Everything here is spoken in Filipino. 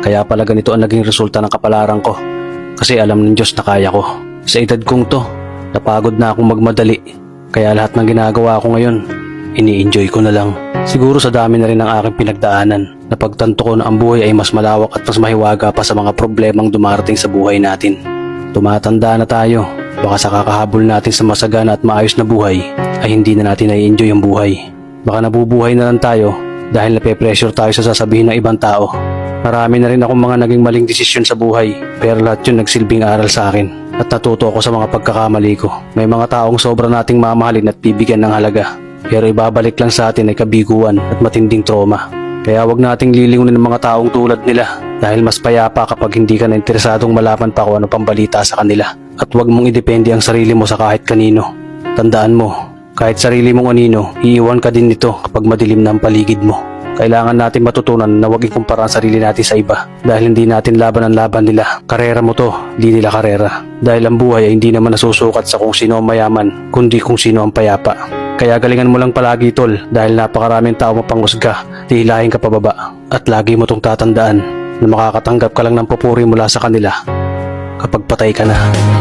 Kaya pala ganito ang naging resulta ng kapalaran ko. Kasi alam ng Diyos na kaya ko. Sa edad kong to, napagod na akong magmadali. Kaya lahat ng ginagawa ko ngayon, ini-enjoy ko na lang. Siguro sa dami na rin ng aking pinagdaanan, napagtanto ko na ang buhay ay mas malawak at mas mahiwaga pa sa mga problemang dumarating sa buhay natin. Tumatanda na tayo, baka sa kakahabol natin sa masagana at maayos na buhay, ay hindi na natin nai-enjoy ang buhay. Baka nabubuhay na lang tayo dahil nape-pressure tayo sa sasabihin ng ibang tao. Marami na rin akong mga naging maling desisyon sa buhay, pero lahat yun nagsilbing aral sa akin at natuto ako sa mga pagkakamali ko. May mga taong sobra nating mamahalin at bibigyan ng halaga, pero ibabalik lang sa atin ay kabiguan at matinding trauma. Kaya wag nating lilingunin ng mga taong tulad nila dahil mas payapa kapag hindi ka na interesadong malaman pa kung ano pang balita sa kanila. At wag mong idepende ang sarili mo sa kahit kanino. Tandaan mo, kahit sarili mong anino, iiwan ka din nito kapag madilim na ang paligid mo. Kailangan natin matutunan na huwag ikumpara ang sarili natin sa iba dahil hindi natin laban ang laban nila. Karera mo to, di nila karera. Dahil ang buhay ay hindi naman nasusukat sa kung sino ang mayaman, kundi kung sino ang payapa. Kaya galingan mo lang palagi tol dahil napakaraming tao mapanghusga, tihilahin ka pababa. At lagi mo tong tatandaan na makakatanggap ka lang ng papuri mula sa kanila kapag patay ka na.